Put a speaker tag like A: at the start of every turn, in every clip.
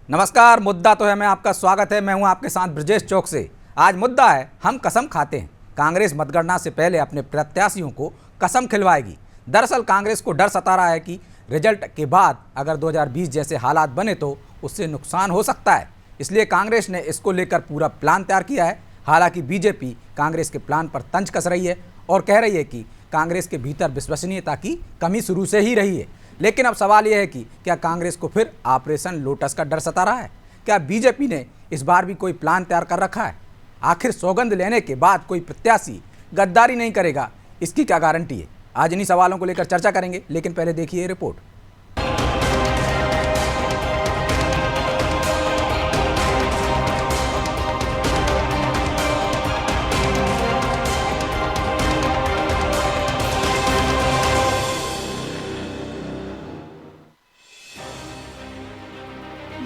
A: नमस्कार। मुद्दा तो है मैं आपका स्वागत है। मैं हूं आपके साथ ब्रजेश चौक से। आज मुद्दा है हम कसम खाते हैं। कांग्रेस मतगणना से पहले अपने प्रत्याशियों को कसम खिलवाएगी। दरअसल कांग्रेस को डर सता रहा है कि रिजल्ट के बाद अगर 2020 जैसे हालात बने तो उससे नुकसान हो सकता है। इसलिए कांग्रेस ने इसको लेकर पूरा प्लान तैयार किया है। हालांकि बीजेपी कांग्रेस के प्लान पर तंज कस रही है और कह रही है कि कांग्रेस के भीतर विश्वसनीयता की कमी शुरू से ही रही है। लेकिन अब सवाल यह है कि क्या कांग्रेस को फिर ऑपरेशन लोटस का डर सता रहा है? क्या बीजेपी ने इस बार भी कोई प्लान तैयार कर रखा है? आखिर सौगंध लेने के बाद कोई प्रत्याशी गद्दारी नहीं करेगा, इसकी क्या गारंटी है? आज इन्हीं सवालों को लेकर चर्चा करेंगे, लेकिन पहले देखिए ये रिपोर्ट।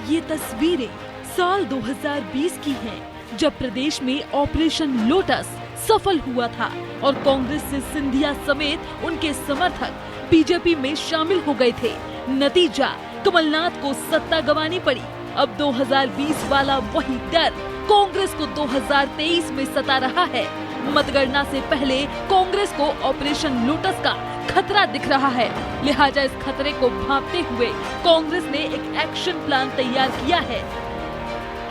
B: ये तस्वीरें साल 2020 की हैं, जब प्रदेश में ऑपरेशन लोटस सफल हुआ था और कांग्रेस से सिंधिया समेत उनके समर्थक बीजेपी में शामिल हो गए थे। नतीजा, कमलनाथ को सत्ता गंवानी पड़ी। अब 2020 वाला वही डर कांग्रेस को 2023 में सता रहा है। मतगणना से पहले कांग्रेस को ऑपरेशन लोटस का खतरा दिख रहा है। लिहाजा इस खतरे को भांपते हुए कांग्रेस ने एक एक्शन प्लान तैयार किया है।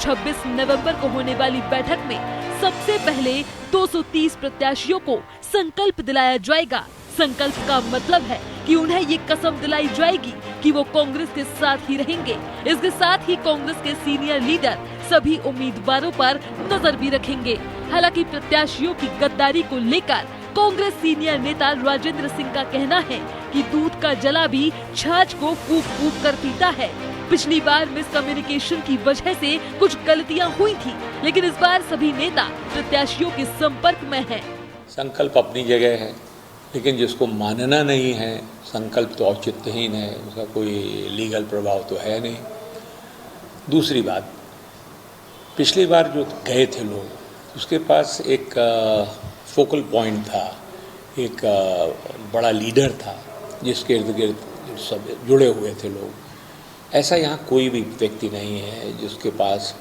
B: 26 नवंबर को होने वाली बैठक में सबसे पहले 230 प्रत्याशियों को संकल्प दिलाया जाएगा। संकल्प का मतलब है कि उन्हें ये कसम दिलाई जाएगी कि वो कांग्रेस के साथ ही रहेंगे। इसके साथ ही कांग्रेस के सीनियर लीडर सभी उम्मीदवारों पर नजर भी रखेंगे। हालांकि प्रत्याशियों की गद्दारी को लेकर कांग्रेस सीनियर नेता राजेंद्र सिंह का कहना है कि दूध का जला भी छाछ को फूंक फूंक कर पीता है। पिछली बार मिसकम्युनिकेशन की वजह से कुछ गलतियां हुई थी, लेकिन इस बार सभी नेता प्रत्याशियों के संपर्क में हैं।
C: संकल्प अपनी जगह है, लेकिन जिसको मानना नहीं है, संकल्प तो औचित्यहीन है, उसका कोई लीगल प्रभाव तो है नहीं। दूसरी बात, पिछली बार जो गए थे लोग, उसके पास एक फोकल पॉइंट था, एक बड़ा लीडर था जिसके इर्द गिर्द सब जुड़े हुए थे लोग। ऐसा यहाँ कोई भी व्यक्ति नहीं है जिसके पास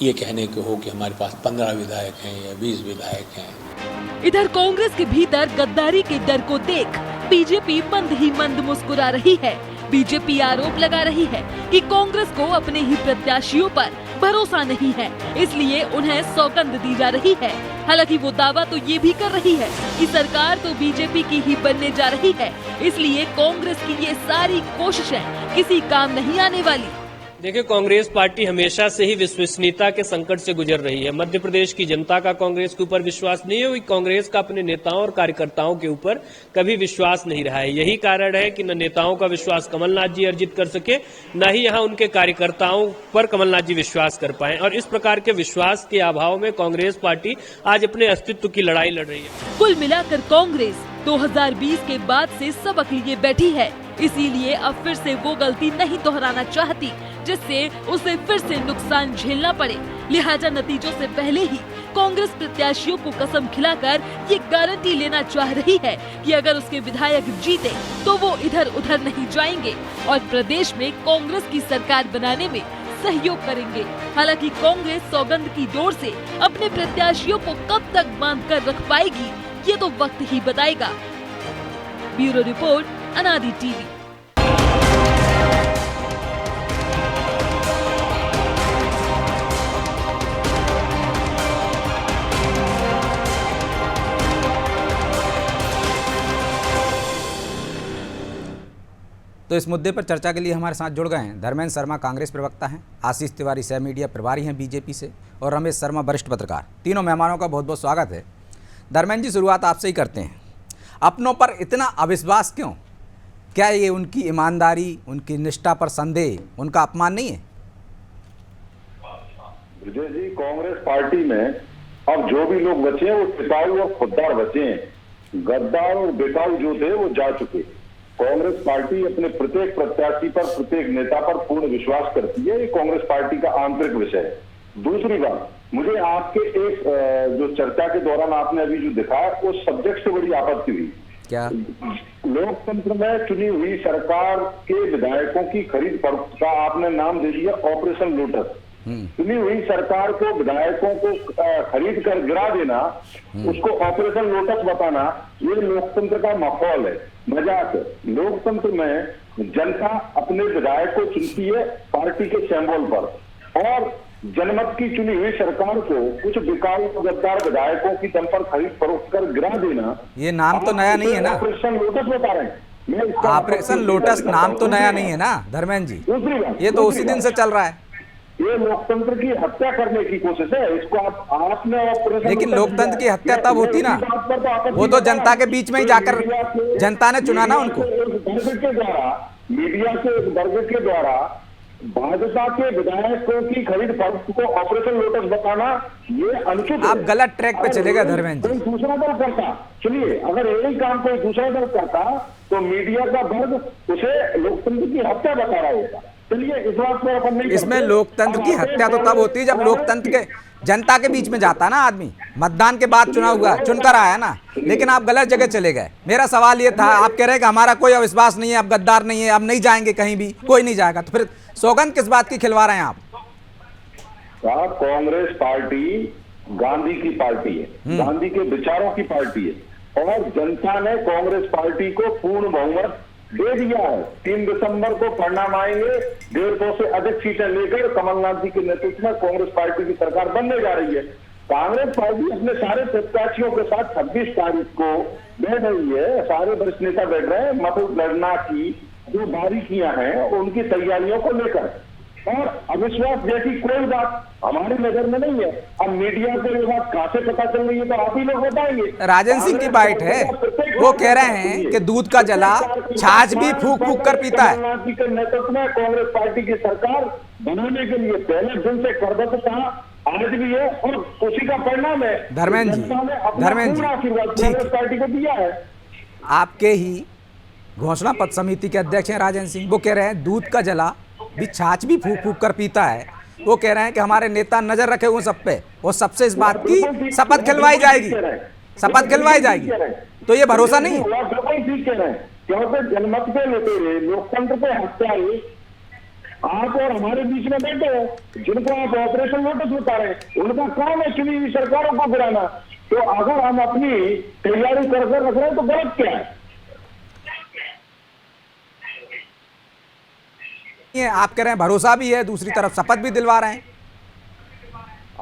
C: ये कहने को हो कि हमारे पास 15 विधायक हैं या 20 विधायक हैं।
B: इधर कांग्रेस के भीतर गद्दारी के डर को देख बीजेपी मंद ही मंद मुस्कुरा रही है। बीजेपी आरोप लगा रही है कि कांग्रेस को अपने ही प्रत्याशियों पर भरोसा नहीं है, इसलिए उन्हें सौगंध दी जा रही है। हालांकि वो दावा तो ये भी कर रही है कि सरकार तो बीजेपी की ही बनने जा रही है, इसलिए कांग्रेस की ये सारी कोशिशें किसी काम नहीं आने वाली।
D: देखिए, कांग्रेस पार्टी हमेशा से ही विश्वसनीयता के संकट से गुजर रही है। मध्य प्रदेश की जनता का कांग्रेस के ऊपर विश्वास नहीं है, कांग्रेस का अपने नेताओं और कार्यकर्ताओं के ऊपर कभी विश्वास नहीं रहा है। यही कारण है कि न नेताओं का विश्वास कमलनाथ जी अर्जित कर सके, न ही यहाँ उनके कार्यकर्ताओं पर कमलनाथ जी विश्वास कर पाए। और इस प्रकार के विश्वास के अभाव में कांग्रेस पार्टी आज अपने अस्तित्व की लड़ाई लड़ रही है।
B: कुल मिलाकर कांग्रेस 2020 के बाद से सबक लिए बैठी है, इसीलिए अब फिर से वो गलती नहीं दोहराना चाहती जिससे उसे फिर से नुकसान झेलना पड़े। लिहाजा नतीजों से पहले ही कांग्रेस प्रत्याशियों को कसम खिलाकर ये गारंटी लेना चाह रही है कि अगर उसके विधायक जीते तो वो इधर उधर नहीं जाएंगे और प्रदेश में कांग्रेस की सरकार बनाने में सहयोग करेंगे। हालांकि कांग्रेस सौगंध की डोर से अपने प्रत्याशियों को कब तक बांध कर रख पाएगी, ये तो वक्त ही बताएगा। ब्यूरो रिपोर्ट, अनादि टीवी।
A: तो इस मुद्दे पर चर्चा के लिए हमारे साथ जुड़ गए हैं धर्मेंद्र शर्मा, कांग्रेस प्रवक्ता हैं, आशीष तिवारी सह मीडिया प्रभारी हैं बीजेपी से, और रमेश शर्मा, वरिष्ठ पत्रकार। तीनों मेहमानों का बहुत बहुत स्वागत है। धर्मेंद्र जी, शुरुआत आपसे ही करते हैं। अपनों पर इतना अविश्वास क्यों? क्या ये उनकी ईमानदारी, उनकी निष्ठा पर संदेह, उनका अपमान नहीं है?
E: विजय जी, कांग्रेस पार्टी में अब जो भी लोग बचे हैं वो टिकाऊ और खुददार बचे हैं। गद्दार और बेकाऊ जो थे वो जा चुके। कांग्रेस पार्टी अपने प्रत्येक प्रत्याशी पर, प्रत्येक नेता पर पूर्ण विश्वास करती है। ये कांग्रेस पार्टी का आंतरिक विषय है। दूसरी बात, मुझे आपके एक जो चर्चा के दौरान आपने अभी जो दिखाया उस सब्जेक्ट से बड़ी आपत्ति हुई
A: क्या?
E: लोकतंत्र में चुनी हुई सरकार के विधायकों की खरीद फरोख्त का आपने नाम दे दिया ऑपरेशन लोटस। चुनी हुई सरकार को विधायकों को खरीद कर गिरा देना, उसको ऑपरेशन लोटस बताना, ये लोकतंत्र का माहौल है, मजाक है। लोकतंत्र में जनता अपने विधायक को चुनती है पार्टी के सिंबल पर, और जनमत की चुनी हुई सरकार को कुछ बिकाऊ गद्दार विधायकों की दम पर खरीद फरोख्त कर गिरा देना,
A: ये नाम तो नया नहीं है ना,
E: ऑपरेशन लोटस बता रहे हैं।
A: ऑपरेशन लोटस नाम तो नया नहीं है ना धर्मेंद्र जी,
E: दूसरी बात,
A: ये तो उसी दिन से चल रहा है।
E: ये लोकतंत्र की हत्या करने की कोशिश है, इसको आपने ऑपरेशन।
A: लेकिन लोकतंत्र की हत्या तब होती ना, वो तो जनता के बीच में ही जाकर जनता ने चुना ना उनको।
E: मीडिया के वर्ग के द्वारा भाजपा के विधायकों की खरीद फरोख्त को ऑपरेशन लोटस बताना, ये अनुचित है।
A: आप गलत ट्रैक पे चले गए धर्मेंद्र जी।
E: कोई दूसरा दल करता, सुनिए, अगर यही काम कोई दूसरा दल करता तो मीडिया का वर्ग उसे लोकतंत्र की हत्या बता रहा होता। चलिए, इस बात पर अपन नहीं,
A: इसमें लोकतंत्र की हत्या तो तब होती है जब लोकतंत्र के जनता के बीच में जाता ना आदमी, मतदान के बाद चुना हुआ चुनकर आया ना। लेकिन आप गलत जगह चले गए। मेरा सवाल ये था, आप कह रहे हैं कि हमारा कोई अविश्वास नहीं है, अब गद्दार नहीं है, अब नहीं जाएंगे कहीं भी, कोई नहीं जाएगा, तो फिर सौगंध किस बात की खिलवा रहे हैं आप?
E: साहब, कांग्रेस पार्टी गांधी की पार्टी है, गांधी के विचारों की पार्टी है, और जनता ने कांग्रेस पार्टी को पूर्ण बहुमत दे दिया है। 3 दिसंबर को परिणाम आएंगे, 150 से अधिक सीटें लेकर कमलनाथ जी के नेतृत्व में कांग्रेस पार्टी की सरकार बनने जा रही है। कांग्रेस पार्टी अपने सारे प्रत्याशियों के साथ 26 तारीख को बैठ रही है, सारे वरिष्ठ नेता बैठ रहे हैं मत गणना की जो बारीकियां हैं उनकी तैयारियों को लेकर, और अविश्वास जैसी कोई बात हमारी नजर में नहीं है। अब मीडिया को ये बात कहां से पता चल रही है तो आप ही लोग बताएंगे।
A: राजन सिंह की बाइट है, वो कह रहे हैं कि दूध का जला छाछ भी फूक फूक कर पीता है।
E: कमलनाथ जी के नेतृत्व में कांग्रेस पार्टी की सरकार बनाने के लिए पहले दिन से करबत था, आज भी है, और उसी का परिणाम है।
A: धर्मेंद्र जी,
E: कांग्रेस पार्टी को दिया है।
A: आपके ही घोषणा पत्र समिति के अध्यक्ष हैं राजन सिंह, वो कह रहे हैं दूध का जला भी छाछ भी फूक फूक कर पीता है। वो कह रहे हैं कि हमारे नेता नजर रखे हुए सब पे, वो सबसे इस बात की शपथ खिलवाई जाएगी, शपथ खिलवाई जाएगी। तो ये भरोसा नहीं है।
E: बिल्कुल ठीक कह रहे हैं, क्योंकि जनमत पे लेते हुए लोकतंत्र पे हत्यारे आप और हमारे बीच में बैठे हैं, जिनको आप ऑपरेशन लोटस बता रहे हैं, उनका काम है चुनी हुई सरकारों को गिराना। तो अगर हम अपनी तैयारी कर रख रहे हैं तो गलत क्या है?
A: आप कह रहे हैं भरोसा भी है, दूसरी तरफ शपथ भी दिलवा रहे हैं।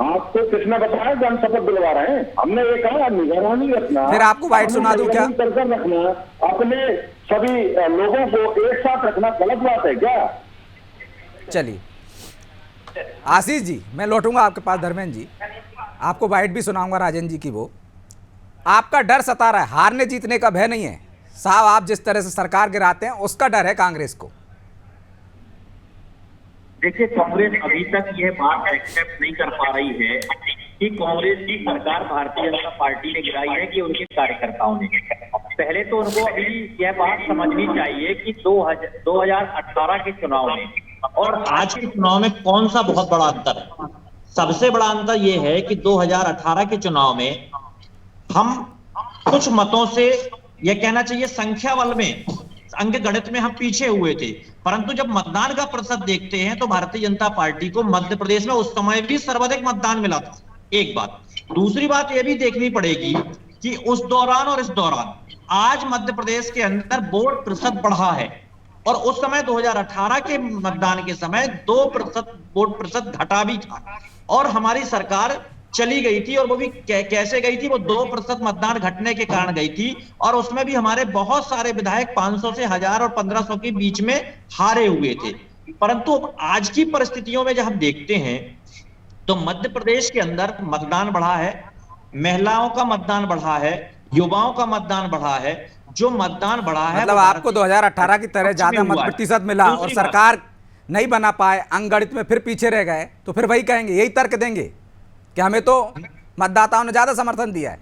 E: आपको किसने बताया कि हम शपथ दिलवा रहे हैं? हमने ये कहा निगरानी रखना।
A: फिर आपको वाइट सुना दूं क्या?
E: कर रखना, अपने सभी लोगों को एक साथ रखना गलत बात है क्या?
A: चलिए आशीष जी, मैं लौटूंगा आपके पास। धर्मेंद्र जी, आपको वाइट भी सुनाऊंगा राजन जी की। वो आपका डर सता रहा है, हारने जीतने का भय नहीं है साहब। आप जिस तरह से सरकार गिराते हैं उसका डर है कांग्रेस को।
F: देखिए, कांग्रेस अभी तक यह बात एक्सेप्ट नहीं कर पा रही है कि कांग्रेस की सरकार भारतीय जनता पार्टी ने गिराई है कि उनके कार्यकर्ताओं ने। पहले तो उनको अभी यह बात समझनी चाहिए कि 2018 के चुनाव में और आज के चुनाव में कौन सा बहुत बड़ा अंतर है। सबसे बड़ा अंतर यह है कि 2018 के चुनाव में हम कुछ मतों से, यह कहना चाहिए संख्या बल में, अंक गणित में हम पीछे हुए थे, परंतु जब मतदान का प्रतिशत देखते हैं तो भारतीय जनता पार्टी को मध्य प्रदेश में उस समय भी सर्वाधिक मतदान मिला था। एक बात। दूसरी बात यह भी देखनी पड़ेगी कि उस दौरान और इस दौरान आज मध्य प्रदेश के अंदर वोट प्रतिशत बढ़ा है, और उस समय 2018 के मतदान के समय 2% वोट प्रतिशत घटा भी था, और हमारी सरकार चली गई थी। और वो भी कैसे गई थी? वो 2% मतदान घटने के कारण गई थी, और उसमें भी हमारे बहुत सारे विधायक 500 से 1000 और 1500 के बीच में हारे हुए थे। परंतु आज की परिस्थितियों में जब हम देखते हैं तो मध्य प्रदेश के अंदर मतदान बढ़ा है, महिलाओं का मतदान बढ़ा है, युवाओं का मतदान बढ़ा है। जो मतदान बढ़ा है,
A: मतलब आपको 2018 की तरह ज्यादा मत प्रतिशत मिला और सरकार नहीं बना पाए, अंक गणित में फिर पीछे रह गए, तो फिर वही कहेंगे, यही तर्क देंगे कि हमें तो मतदाताओं ने ज्यादा समर्थन दिया है।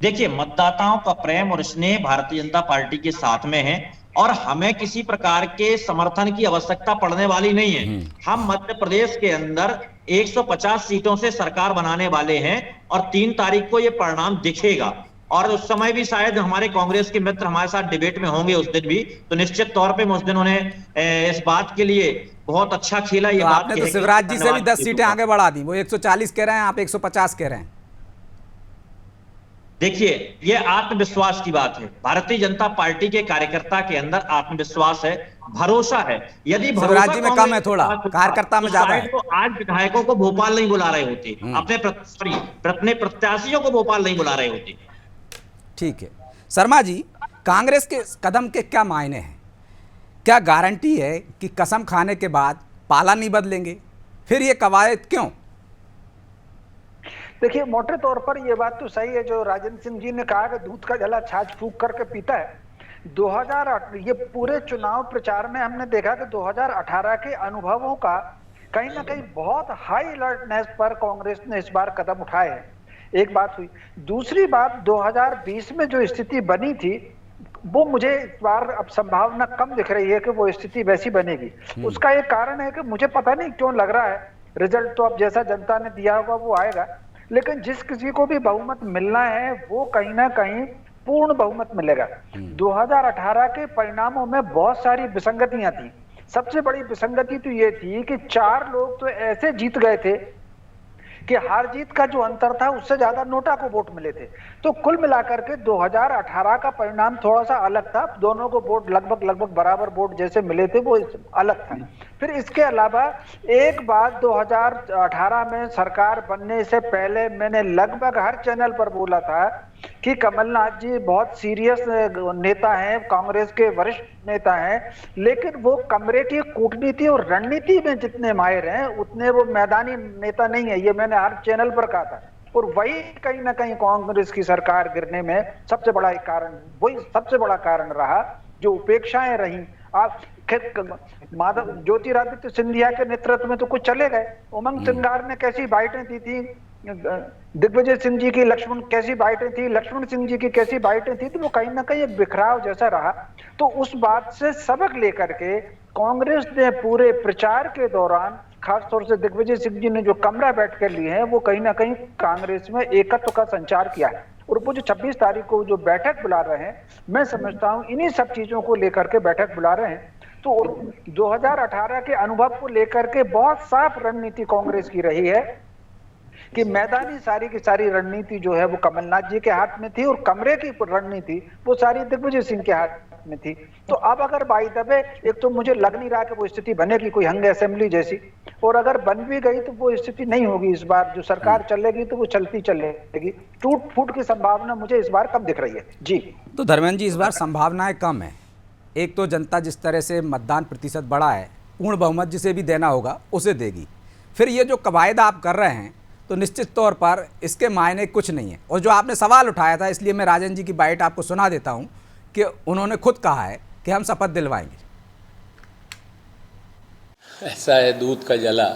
F: देखिए, मतदाताओं का प्रेम और स्नेह भारतीय जनता पार्टी के साथ में है, और हमें किसी प्रकार के समर्थन की आवश्यकता पड़ने वाली नहीं है। हम मध्य प्रदेश के अंदर 150 सीटों से सरकार बनाने वाले हैं, और 3 तारीख को यह परिणाम दिखेगा। और उस समय भी शायद हमारे कांग्रेस के मित्र हमारे साथ डिबेट में होंगे उस दिन भी, तो निश्चित तौर पे मैं उस दिन उन्हें इस बात के लिए बहुत अच्छा खेला। ये
A: तो
F: बात
A: आपने तो शिवराज जी से भी 10 सीटें आगे बढ़ा दी, वो 140 कह रहे हैं, आप 150 कह रहे हैं।
F: देखिए, ये आत्मविश्वास की बात है। भारतीय जनता पार्टी के कार्यकर्ता के अंदर आत्मविश्वास है, भरोसा है। यदि
A: शिवराज जी में कम है, थोड़ा कार्यकर्ता में ज्यादा है।
F: तो आज विधायकों को भोपाल नहीं बुला रहे होते, अपने प्रत्याशियों को भोपाल नहीं बुला रहे होते।
A: ठीक है शर्मा जी, कांग्रेस के कदम के क्या मायने हैं? क्या गारंटी है कि कसम खाने के बाद पाला नहीं बदलेंगे? फिर ये कवायद क्यों?
G: देखिए, मोटे तौर पर ये बात तो सही है जो राजेंद्र सिंह जी ने कहा कि दूध का जला छाछ फूंक करके पीता है। 2008 ये पूरे चुनाव प्रचार में हमने देखा कि 2018 के अनुभवों का कहीं ना कहीं बहुत हाई अलर्टनेस पर कांग्रेस ने इस बार कदम उठाए हैं। एक बात हुई। दूसरी बात, 2020 में जो स्थिति बनी थी वो मुझे इस बार अब संभावना कम दिख रही है कि वो स्थिति वैसी बनेगी। उसका एक कारण है कि मुझे पता नहीं क्यों लग रहा है, रिजल्ट तो अब जैसा जनता ने दिया होगा वो आएगा, लेकिन जिस किसी को भी बहुमत मिलना है वो कहीं ना कहीं पूर्ण बहुमत मिलेगा। 2018 के परिणामों में बहुत सारी विसंगतियां थी। सबसे बड़ी विसंगति तो ये थी कि 4 लोग तो ऐसे जीत गए थे कि हार जीत का जो अंतर था उससे ज्यादा नोटा को वोट मिले थे। तो कुल मिलाकर के 2018 का परिणाम थोड़ा सा अलग था। दोनों को वोट लगभग बराबर वोट जैसे मिले थे वो अलग था। फिर इसके अलावा एक बात, 2018 में सरकार बनने से पहले मैंने लगभग हर चैनल पर बोला था कि कमलनाथ जी बहुत सीरियस नेता हैं, कांग्रेस के वरिष्ठ नेता हैं, लेकिन वो कमरे की कूटनीति और रणनीति में जितने माहिर हैं उतने वो मैदानी नेता नहीं है। ये मैंने हर चैनल पर कहा था। और वही कहीं ना कहीं कांग्रेस की सरकार गिरने में सबसे बड़ा एक कारण, वही सबसे बड़ा कारण रहा, जो उपेक्षाएं रही। आप माधव ज्योतिरादित्य सिंधिया के नेतृत्व में तो कुछ चले गए। उमंग सिंगार ने कैसी बाइटें दी थी, दिग्विजय सिंह जी की, लक्ष्मण कैसी बाइटें थी, लक्ष्मण सिंह जी की कैसी बाइटें थी, तो वो कहीं ना कहीं एक बिखराव जैसा रहा। तो उस बात से सबक लेकर के कांग्रेस ने पूरे प्रचार के दौरान, खासतौर से दिग्विजय सिंह जी ने जो कमरा बैठ कर लिए हैं, वो कहीं ना कहीं कांग्रेस में एकत्व का संचार किया है। और वो जो 26 तारीख को जो बैठक बुला रहे हैं, मैं समझता हूं इन्हीं सब चीजों को लेकर के बैठक बुला रहे हैं। तो 2018 के अनुभव को लेकर के बहुत साफ रणनीति कांग्रेस की रही है कि मैदानी सारी की सारी रणनीति जो है वो कमलनाथ जी के हाथ में थी और कमरे की रणनीति वो सारी दिग्विजय सिंह के हाथ में थी। तो अब अगर बाई दबे, एक तो मुझे लग नहीं रहा कि वो स्थिति बनेगी कोई हंग असेंबली जैसी, और अगर बन भी गई तो वो स्थिति नहीं होगी इस बार। जो सरकार चलेगी तो वो चलती चलेगी, टूट फूट की संभावना मुझे इस बार कम दिख रही है। जी
A: तो धर्मेंद्र जी, इस बार संभावनाएं कम है। एक तो जनता जिस तरह से मतदान प्रतिशत बढ़ा है, पूर्ण बहुमत जिसे भी देना होगा उसे देगी। फिर ये जो कवायद आप कर रहे हैं तो निश्चित तौर पर इसके मायने कुछ नहीं है। और जो आपने सवाल उठाया था, इसलिए मैं राजन जी की बाइट आपको सुना देता हूं कि उन्होंने खुद कहा है कि हम शपथ दिलवाएंगे।
C: ऐसा है, दूध का जला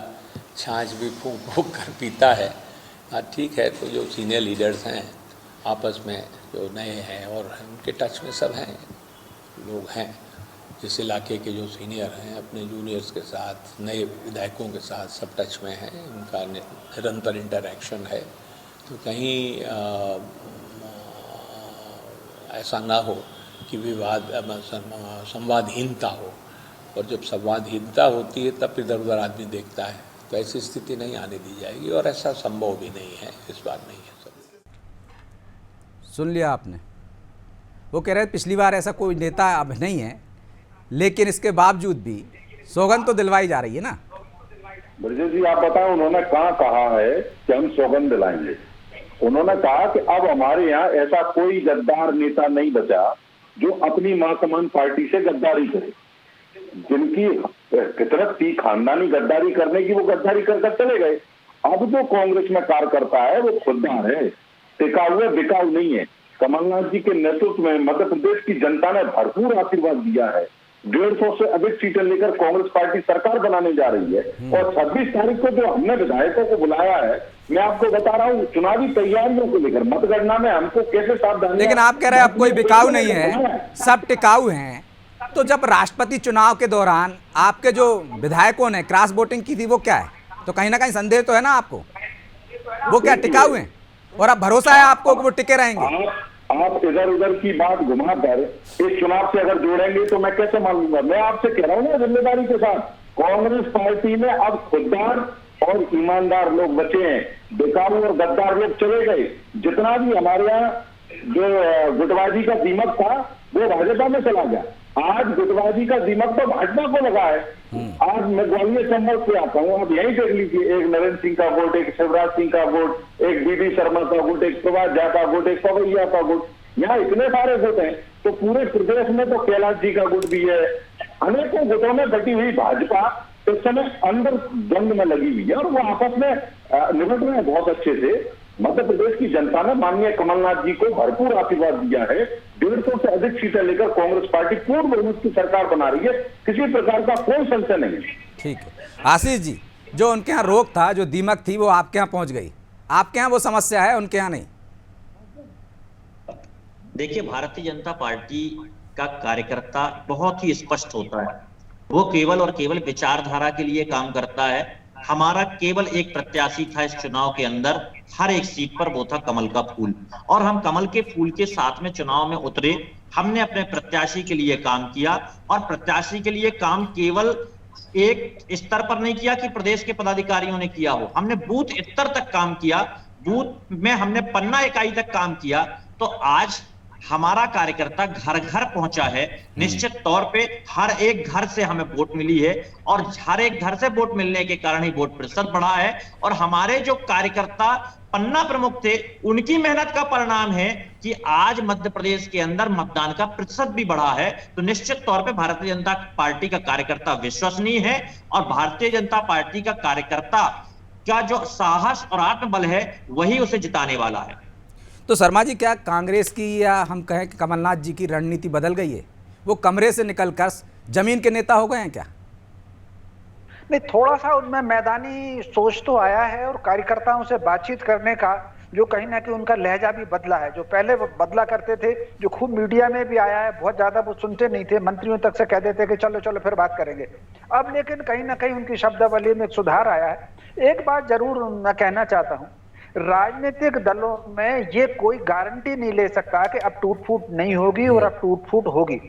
C: छाछ भी फूंक फूंक कर पीता है। हाँ ठीक है, तो जो सीनियर लीडर्स हैं आपस में, जो नए हैं और उनके टच में सब हैं लोग हैं, जिस इलाके के जो सीनियर हैं अपने जूनियर्स के साथ, नए विधायकों के साथ सब टच में हैं, उनका निरंतर इंटरेक्शन है। तो कहीं ऐसा ना हो कि विवाद, संवादहीनता हो, और जब संवादहीनता होती है तब इधर उधर आदमी देखता है, तो ऐसी स्थिति नहीं आने दी जाएगी और ऐसा संभव भी नहीं है, इस बार नहीं है। सब
A: सुन लिया आपने, वो कह रहे हैं पिछली बार ऐसा कोई नेता अब नहीं है, लेकिन इसके बावजूद भी सौगंध तो दिलवाई जा रही है ना।
E: ब्रजेश जी, आप बताओ उन्होंने कहाँ कहा है कि हम सौगंध दिलाएंगे? उन्होंने कहा कि अब हमारे यहाँ ऐसा कोई गद्दार नेता नहीं बचा जो अपनी माकमान पार्टी से गद्दारी करे। जिनकी फितरत थी खानदानी गद्दारी करने की, वो गद्दारी कर चले गए। अब जो कांग्रेस में कार्यकर्ता है वो खुददार है, टिका हुआ बिकाऊ नहीं है। कमलनाथ जी के नेतृत्व में मध्य प्रदेश की जनता ने भरपूर आशीर्वाद दिया है। 150 से अधिक सीटें लेकर कांग्रेस पार्टी सरकार बनाने जा रही है। और 26 तारीख को जो हमने विधायकों को बुलाया है, मैं आपको बता रहा हूँ चुनावी तैयारियों को लेकर, मतगणना में हमको कैसे सावधानी।
A: लेकिन आप कह रहे हैं अब कोई बिकाऊ नहीं है, सब टिकाऊ हैं। तो जब राष्ट्रपति चुनाव के दौरान आपके जो विधायकों ने क्रॉस वोटिंग की थी वो क्या है? तो कहीं ना कहीं संदेह तो है ना आपको, वो क्या टिकाऊ हैं? और अब भरोसा है आपको कि वो टिके रहेंगे?
E: आप इधर उधर की बात घुमाकर इस चुनाव से अगर जोड़ेंगे तो मैं कैसे मान लूंगा? मैं आपसे कह रहा हूं ना जिम्मेदारी के साथ, कांग्रेस पार्टी में अब खुददार और ईमानदार लोग बचे हैं, बेकाबू और गद्दार लोग चले गए। जितना भी हमारे यहाँ जो गुटबाजी का दीमक था वो भाजपा में चला गया। आज गुटबाजी का दीमक तो भाजपा को लगा है। आज मैं ग्वालियर चंबल से आता हूँ, आप यही देख लीजिए, एक नरेंद्र सिंह का वोट, एक शिवराज सिंह का वोट, एक बीडी शर्मा का वोट, एक प्रभात झा का वोट, एक पवैया का वोट, यहाँ इतने सारे वोट हैं। तो पूरे प्रदेश में तो कैलाश जी का गुट भी है। अनेकों गुटों में बटी हुई भाजपा इस समय अंदर जंग में लगी हुई है और वो आपस में निपट रहे हैं बहुत अच्छे से। मध्य प्रदेश की जनता ने माननीय कमलनाथ जी को भरपूर आशीर्वाद दिया है। 150 से अधिक सीटें लेकर कांग्रेस पार्टी पूर्ण बहुमत की सरकार बना रही है, किसी प्रकार का कोई संशय नहीं।
A: ठीक है आशीष जी, जो उनके यहाँ रोक था, जो दीमक थी, वो आपके यहाँ पहुंच गई। आपके यहाँ वो समस्या है, उनके यहाँ नहीं।
H: देखिए, भारतीय जनता पार्टी का कार्यकर्ता बहुत ही स्पष्ट होता है। वो केवल और केवल विचारधारा के लिए काम करता है। हमारा केवल एक प्रत्याशी था इस चुनाव के अंदर, हर एक सीट पर वो था कमल का फूल, और हम कमल के फूल के साथ में चुनाव में उतरे। हमने अपने प्रत्याशी के लिए काम किया, और प्रत्याशी के लिए काम केवल एक स्तर पर नहीं किया कि प्रदेश के पदाधिकारियों ने किया हो, हमने बूथ स्तर तक काम किया। बूथ में हमने पन्ना इकाई तक काम किया। तो आज हमारा कार्यकर्ता घर घर पहुंचा है। निश्चित तौर पे हर एक घर से हमें वोट मिली है, और हर एक घर से वोट मिलने के कारण ही वोट प्रतिशत बढ़ा है। और हमारे जो कार्यकर्ता पन्ना प्रमुख थे, उनकी मेहनत का परिणाम है कि आज मध्य प्रदेश के अंदर मतदान का प्रतिशत भी बढ़ा है। तो निश्चित तौर पे भारतीय जनता पार्टी का कार्यकर्ता विश्वसनीय है, और भारतीय जनता पार्टी का कार्यकर्ता का जो साहस और आत्मबल है वही उसे जिताने वाला है।
A: तो शर्मा जी, क्या कांग्रेस की, या हम कहें कि कमलनाथ जी की रणनीति बदल गई है? वो कमरे से निकलकर जमीन के नेता हो गए हैं क्या?
G: नहीं, थोड़ा सा उनमें मैदानी सोच तो आया है, और कार्यकर्ताओं से बातचीत करने का जो कहीं ना कहीं उनका लहजा भी बदला है। जो पहले वो बदला करते थे, जो खूब मीडिया में भी आया है, बहुत ज्यादा वो सुनते नहीं थे, मंत्रियों तक से कह देते कि चलो चलो फिर बात करेंगे। अब लेकिन कहीं ना कहीं उनकी शब्दावली में सुधार आया है। एक बात जरूर मैं कहना चाहता हूँ, राजनीतिक दलों में ये कोई गारंटी नहीं ले सकता कि अब टूट फूट नहीं होगी और अब टूट फूट होगी।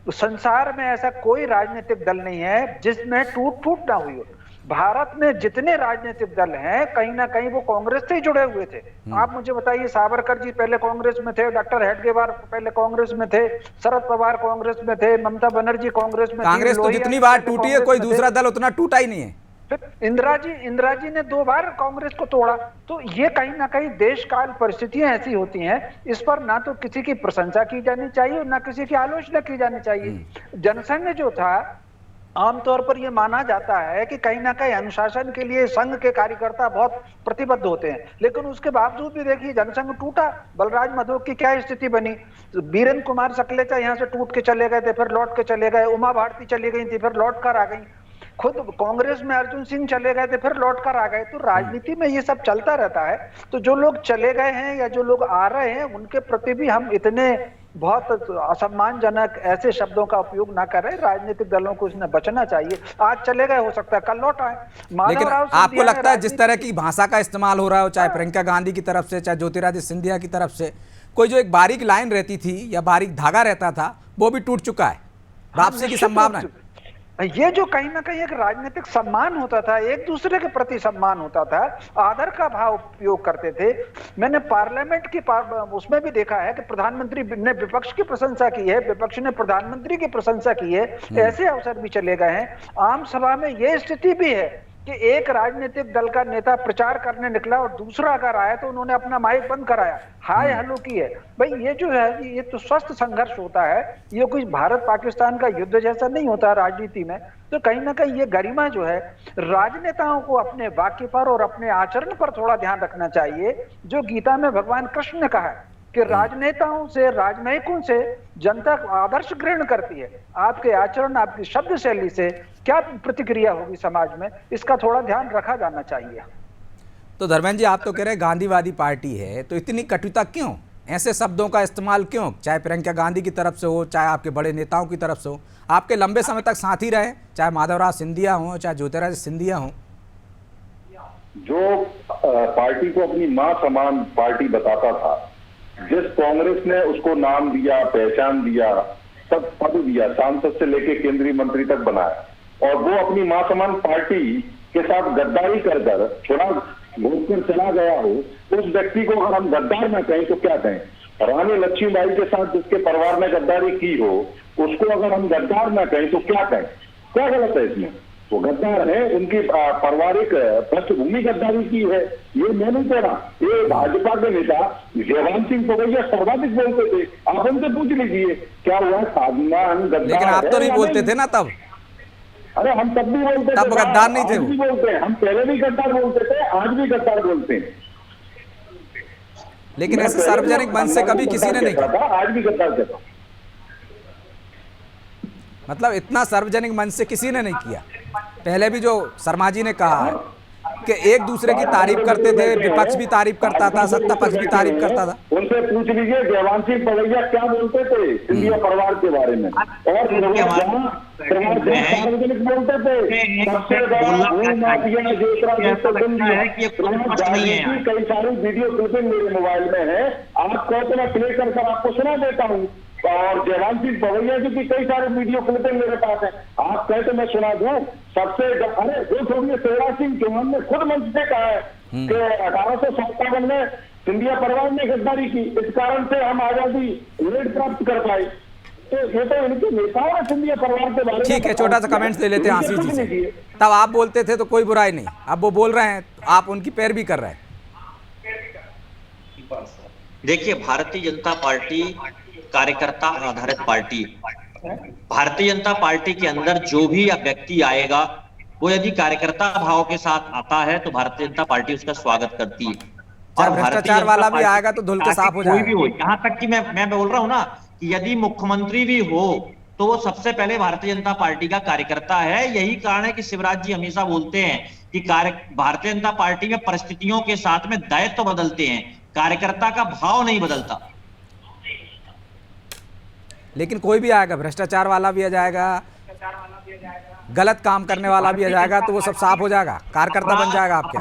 G: संसार में ऐसा कोई राजनीतिक दल नहीं है जिसमें टूट फूट ना हुई हो। भारत में जितने राजनीतिक दल हैं, कहीं ना कहीं वो कांग्रेस से ही जुड़े हुए थे। आप मुझे बताइए, सावरकर जी पहले कांग्रेस में थे, डॉक्टर हेडगेवार पहले कांग्रेस में थे, शरद पवार कांग्रेस में थे, ममता बनर्जी कांग्रेस में।
A: कांग्रेस तो जितनी बार टूटी है, कोई दूसरा दल उतना टूटा ही नहीं है।
G: फिर इंदिरा जी ने 2 बार कांग्रेस को तोड़ा। तो ये कहीं ना कहीं देश काल परिस्थितियां ऐसी होती हैं, इस पर ना तो किसी की प्रशंसा की जानी चाहिए और ना किसी की आलोचना की जानी चाहिए। जनसंघ जो था, आमतौर पर यह माना जाता है कि कहीं ना कहीं अनुशासन के लिए संघ के कार्यकर्ता बहुत प्रतिबद्ध होते हैं, लेकिन उसके बावजूद भी देखिए जनसंघ टूटा। बलराज मधोक की क्या स्थिति बनी? बीरेंद्र कुमार सकलेचा यहाँ से टूट के चले गए थे, फिर लौट के चले गए। उमा भारती चली गई थी, फिर लौट कर आ गई। खुद कांग्रेस में अर्जुन सिंह चले गए थे, फिर लौट कर आ गए। तो राजनीति में ये सब चलता रहता है। तो जो लोग चले गए हैं या जो लोग आ रहे हैं, उनके प्रति भी हम इतने बहुत असम्मानजनक ऐसे शब्दों का उपयोग ना करें। राजनीतिक दलों को इसमें बचना चाहिए। आज चले गए, हो सकता है कल लौट आए।
A: लेकिन आपको लगता है जिस तरह की भाषा का इस्तेमाल हो रहा हो, चाहे प्रियंका गांधी की तरफ से, चाहे ज्योतिरादित्य सिंधिया की तरफ से, कोई जो एक बारीक लाइन रहती थी या बारीक धागा रहता था, वो भी टूट चुका है। वापसी की संभावना है।
G: ये जो कहीं ना कहीं एक राजनीतिक सम्मान होता था, एक दूसरे के प्रति सम्मान होता था, आदर का भाव उपयोग करते थे। मैंने पार्लियामेंट की उसमें भी देखा है कि प्रधानमंत्री ने विपक्ष की प्रशंसा की है, विपक्ष ने प्रधानमंत्री की प्रशंसा की है। ऐसे अवसर भी चले गए हैं। आम सभा में यह स्थिति भी है कि एक राजनीतिक दल का नेता प्रचार करने निकला और दूसरा अगर आया तो उन्होंने अपना माइक बंद कराया, हाय हेलो की है। भाई ये जो है, ये तो स्वस्थ संघर्ष होता है। ये कोई भारत पाकिस्तान का युद्ध जैसा नहीं होता राजनीति में। तो कहीं ना कहीं ये गरिमा जो है, राजनेताओं को अपने वाक्य पर और अपने आचरण पर थोड़ा ध्यान रखना चाहिए। जो गीता में भगवान कृष्ण ने कहा है कि राजनेताओं से, राजनयिकों से जनता आदर्श ग्रहण करती है। आपके आचरण, आपकी शब्द शैली से क्या प्रतिक्रिया होगी समाज में, इसका थोड़ा ध्यान रखा जाना चाहिए।
A: तो धर्मेंद्र जी, आप तो कह रहे हैं गांधीवादी पार्टी है, तो इतनी कटुता क्यों, ऐसे शब्दों का इस्तेमाल क्यों? चाहे प्रियंका गांधी की तरफ से हो, चाहे आपके बड़े नेताओं की तरफ से हो, आपके लंबे समय तक साथी रहे, चाहे माधवराव सिंधिया हो, चाहे ज्योतिरादित्य सिंधिया हो।
E: जो पार्टी को अपनी मां समान पार्टी बताता था, जिस कांग्रेस ने उसको नाम दिया, पहचान दिया, सब पद दिया, सांसद से लेके केंद्रीय मंत्री तक बनाया, और वो अपनी मां समान पार्टी के साथ गद्दारी कर थोड़ा घूम कर चला गया हो, उस व्यक्ति को अगर हम गद्दार न कहें तो क्या कहें? रानी लक्ष्मीबाई के साथ जिसके परिवार ने गद्दारी की हो, उसको अगर हम गद्दार न कहें तो क्या कहें? क्या गलत है इसमें? वो गद्दार है, उनकी पारिवारिक पृष्ठभूमि गद्दारी की है, ये मैं नहीं कह रहा। ये भाजपा के नेता जयवंत सिंह पवैया सर्वाधिक बोलते थे, आप उनसे पूछ लीजिए क्या हुआ साधना गद्दार।
A: लेकिन आप तो नहीं बोलते थे ना तब।
E: अरे हम तब भी बोलते थे,
A: तब गद्दार नहीं थे,
E: आज भी बोलते हैं, हम पहले भी गद्दार बोलते थे, आज भी गद्दार बोलते हैं।
A: लेकिन ऐसे सार्वजनिक मंच से कभी किसी ने नहीं किया,
E: आज भी गद्दार कहता हूं।
A: मतलब इतना सार्वजनिक मंच से किसी ने नहीं किया। पहले भी जो शर्मा जी ने कहा कि एक दूसरे की तारीफ करते थे, विपक्ष भी तारीफ करता था, सत्ता पक्ष भी तारीफ करता था।
E: उनसे पूछ लीजिए जयवंत सिंह पवैया क्या बोलते थे सिंधिया परिवार के बारे में, और सार्वजनिक बोलते थे सबसे कई सारी वीडियो क्लिपिंग मेरे मोबाइल में है, आप कहो तो मैं प्ले कर आपको सुना देता हूँ, और जयवंत सिंह पवैया जी की कई सारे वीडियो क्लिपिंग मेरे पास है, आप कहे तो मैं सुना दूं। सबसे अरे वो छोड़िए, शिवराज सिंह चौहान ने खुद मंच से कहा है कि 1857 में सिंधिया परिवार ने गद्दारी की, इस कारण से हम आजादी लेट प्राप्त कर पाए। तो ये तो इनके नेताओं ने सिंधिया परिवार के बारे में।
A: ठीक है, छोटा सा कमेंट्स ले लेते हैं आशीष जी से। तब आप बोलते थे तो कोई बुराई नहीं, अब वो बोल रहे हैं आप उनकी पैरवी कर रहे हैं।
H: देखिए, भारतीय जनता पार्टी कार्यकर्ता आधारित पार्टी, भारतीय जनता पार्टी के अंदर जो भी व्यक्ति आएगा वो यदि कार्यकर्ता भाव के साथ आता है तो भारतीय जनता पार्टी उसका स्वागत करती है।
A: और भ्रष्टाचार वाला भी आएगा तो धुल के साफ हो जाएगा।
H: कोई भी हो, यहाँ तक कि मैं बोल रहा हूँ ना कि यदि मुख्यमंत्री भी हो तो वो सबसे पहले भारतीय जनता पार्टी का कार्यकर्ता है। यही कारण है कि शिवराज जी हमेशा बोलते हैं कि भारतीय जनता पार्टी में परिस्थितियों के साथ में दायित्व बदलते हैं, कार्यकर्ता का भाव नहीं बदलता।
A: लेकिन कोई भी आएगा, भ्रष्टाचार वाला भी आ जाएगा, गलत काम करने वाला भी आ जाएगा, तो वो सब साफ हो जाएगा, कार्यकर्ता बन जाएगा आपके।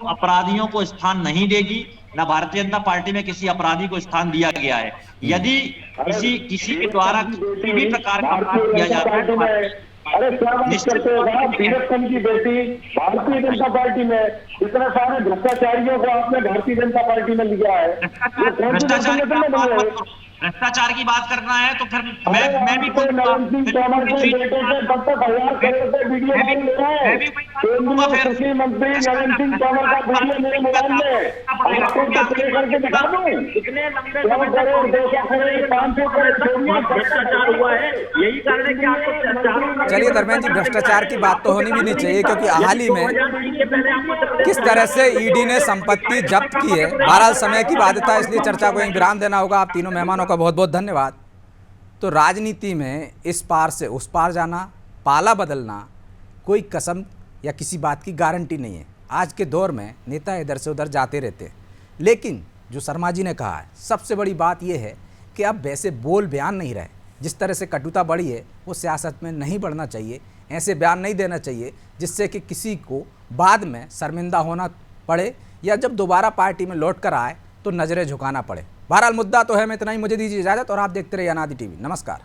H: अपराधियों को स्थान नहीं देगी, ना भारतीय जनता पार्टी में किसी अपराधी को स्थान दिया गया है। यदि किसी के द्वारा किसी भी प्रकार का अपराध किया जाता है तो
E: अरे क्या बात करते हो आप? धीरज सिंह की बेटी भारतीय जनता पार्टी में, इतने सारे भ्रष्टाचारियों को आपने भारतीय जनता पार्टी में लिया है।
H: भ्रष्टाचार की बात करना है तो फिर मैं भी
E: कृषि मंत्री नरेंद्र सिंह तोमर का वीडियो मेरे मोबाइल में आपको प्ले करके दिखा दूं। इतने लंबे 100 करोड़ 200 करोड़ 500 करोड़ भ्रष्टाचार हुआ है, यही कारण है कि आपको।
A: चलिए धर्मेंद्र जी, भ्रष्टाचार की बात तो होनी भी नहीं चाहिए, क्योंकि हाल ही में किस तरह से ईडी ने संपत्ति जब्त की है, बहरहाल समय की बाध्यता, इसलिए चर्चा को एक विराम देना होगा। आप तीनों मेहमानों का बहुत बहुत धन्यवाद। तो राजनीति में इस पार से उस पार जाना, पाला बदलना कोई कसम या किसी बात की गारंटी नहीं है। आज के दौर में नेता इधर से उधर जाते रहते हैं, लेकिन जो शर्मा जी ने कहा है, सबसे बड़ी बात यह है कि अब वैसे बोल बयान नहीं रहे। जिस तरह से कटुता बढ़ी है वो सियासत में नहीं बढ़ना चाहिए, ऐसे बयान नहीं देना चाहिए जिससे कि किसी को बाद में शर्मिंदा होना पड़े या जब दोबारा पार्टी में लौट कर आए तो नज़रें झुकाना पड़े। बहरहाल मुद्दा तो है, मैं इतना ही, मुझे दीजिए इजाज़त और आप देखते रहिए अनादि टीवी। नमस्कार।